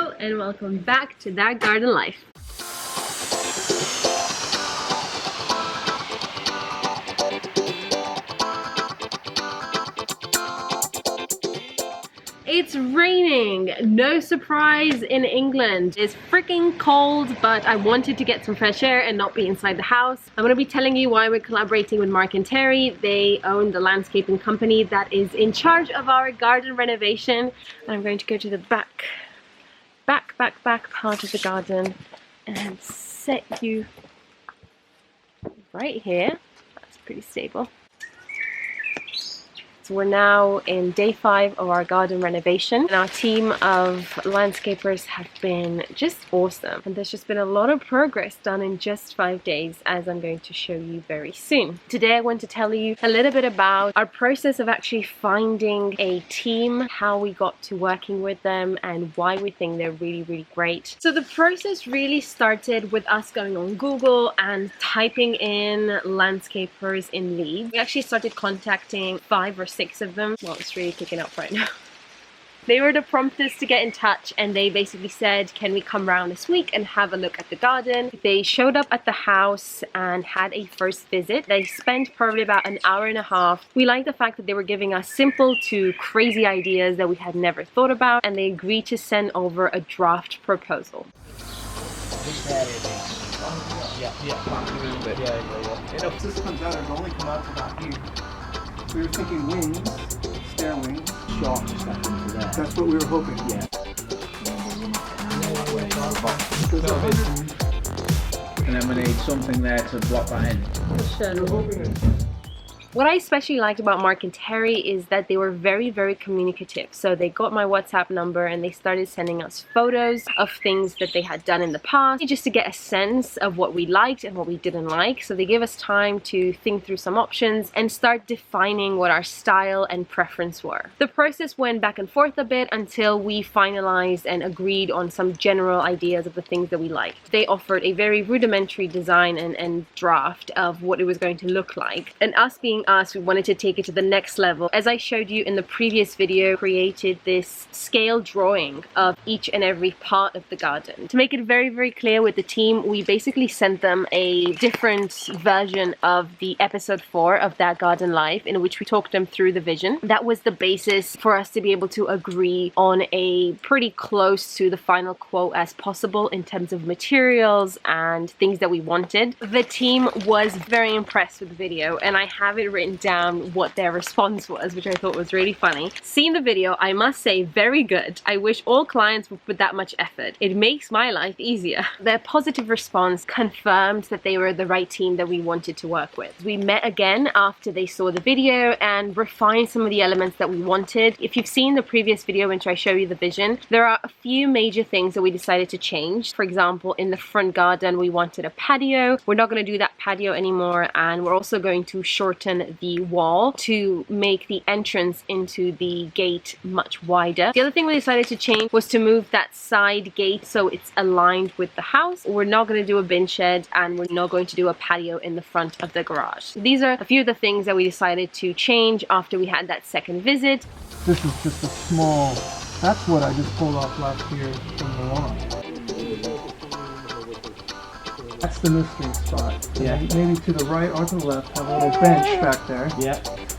Hello and welcome back to That Garden Life. It's raining! No surprise in England. It's freaking cold, but I wanted to get some fresh air and not be inside the house. I'm going to be telling you why we're collaborating with Mark and Terry. They own the landscaping company that is in charge of our garden renovation. And I'm going to go to the back part of the garden and set you right here. That's pretty stable. So we're now in day 5 of our garden renovation, and our team of landscapers have been just awesome. And there's just been a lot of progress done in just 5 days, as I'm going to show you very soon. Today I want to tell you a little bit about our process of actually finding a team, how we got to working with them, and why we think they're really great. So the process really started with us going on Google and typing in landscapers in Leeds. We actually started contacting 5 or 6 of them. Well, it's really kicking up right now. They were the promptest to get in touch, and they basically said, can we come around this week and have a look at the garden? They showed up at the house and had a first visit. They spent probably about an hour and a half. We liked the fact that they were giving us simple to crazy ideas that we had never thought about, and they agreed to send over a draft proposal. If this comes out, it'll only come out to about here. We were thinking wings, stair wings. Short step into there. That's what we were hoping. Yeah. And then we need something there to block that in. We're hoping What I especially liked about Mark and Terry is that they were very communicative. So they got my WhatsApp number and they started sending us photos of things that they had done in the past, just to get a sense of what we liked and what we didn't like. So they gave us time to think through some options and start defining what our style and preference were. The process went back and forth a bit until we finalized and agreed on some general ideas of the things that we liked. They offered a very rudimentary design and draft of what it was going to look like. And us being us, we wanted to take it to the next level. As I showed you in the previous video, created this scale drawing of each and every part of the garden. To make it very clear with the team, we basically sent them a different version of the episode 4 of That Garden Life, in which we talked them through the vision. That was the basis for us to be able to agree on a pretty close to the final quote as possible in terms of materials and things that we wanted. The team was very impressed with the video, and I have it written down what their response was, which I thought was really funny. Seeing the video, I must say, very good. I wish all clients would put that much effort. It makes my life easier. Their positive response confirmed that they were the right team that we wanted to work with. We met again after they saw the video and refined some of the elements that we wanted. If you've seen the previous video in which I show you the vision, there are a few major things that we decided to change. For example, in the front garden, we wanted a patio. We're not going to do that patio anymore, and we're also going to shorten the wall to make the entrance into the gate much wider. The other thing we decided to change was to move that side gate so it's aligned with the house. We're not going to do a bin shed, and we're not going to do a patio in the front of the garage. These are a few of the things that we decided to change after we had that second visit. this is just a small, that's what I just pulled off last year from the lawn. That's the mystery spot. Yeah. Maybe to the right or to the left, have a little bench back there. Yeah.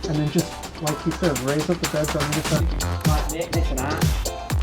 And then just, like you said, raise up the beds on either side. Like this and arch.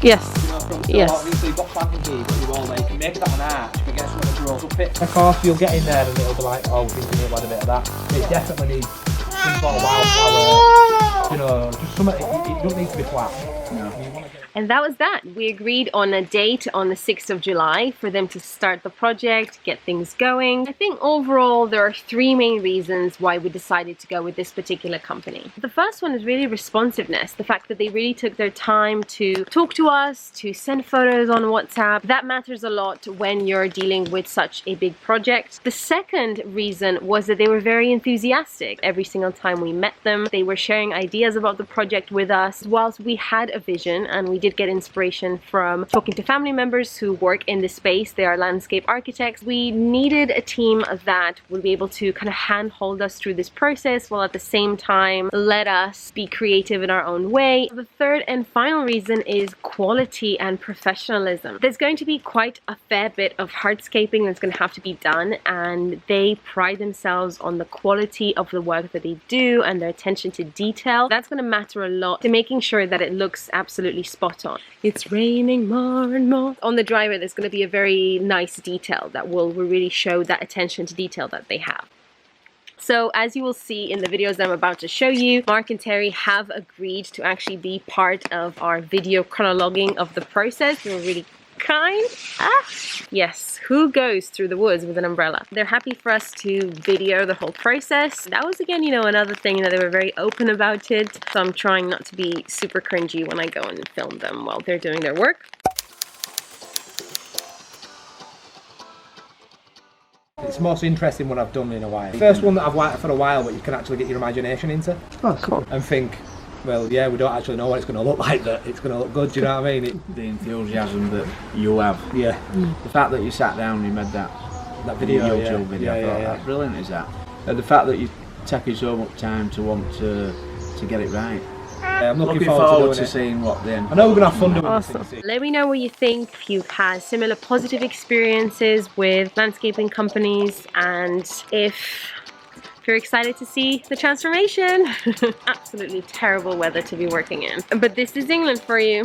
Yes. You know, from Yes. obviously you've got planting here, but you all like, you can make that an arch, but get someone that draws up it. Of course, you'll get in there and it'll be like, oh, we can add a bit of that. It definitely needs some sort of wildflower, you know, just something, it doesn't need to be flat. No. And that was that. We agreed on a date on the 6th of July for them to start the project, get things going. I think overall there are 3 main reasons why we decided to go with this particular company. The first one is really responsiveness. The fact that they really took their time to talk to us, to send photos on WhatsApp. That matters a lot when you're dealing with such a big project. The second reason was that they were very enthusiastic. Every single time we met them, they were sharing ideas about the project with us. Whilst we had a vision, and we did get inspiration from talking to family members who work in this space. They are landscape architects. We needed a team that would be able to kind of handhold us through this process while at the same time let us be creative in our own way. The third and final reason is quality and professionalism. There's going to be quite a fair bit of hardscaping that's going to have to be done, and they pride themselves on the quality of the work that they do and their attention to detail. That's going to matter a lot to making sure that it looks absolutely spot on. It's raining more and more. On the driver, there's going to be a very nice detail that will really show that attention to detail that they have. So as you will see in the videos I'm about to show you, Mark and Terry have agreed to actually be part of our video chronologing of the process. They were really kind. Yes, who goes through the woods with an umbrella? They're happy for us to video the whole process. That was, again, you know, another thing that they were very open about it. So I'm trying not to be super cringy when I go and film them while they're doing their work. It's the most interesting one I've done in a while. First one that I've worked for a while, but you can actually get your imagination into. Oh, cool. And think, well, yeah, we don't actually know what it's going to look like, but it's going to look good, do you know what I mean? The enthusiasm that you have. Yeah. The fact that you sat down and you made that video, YouTube video, I thought, how brilliant is that? And the fact that you're taking so much time to want to get it right. I'm looking forward to seeing what the end. I know we're going to have fun doing Awesome. this. Let me know what you think, if you've had similar positive experiences with landscaping companies, and if you're excited to see the transformation. Absolutely terrible weather to be working in. But this is England for you.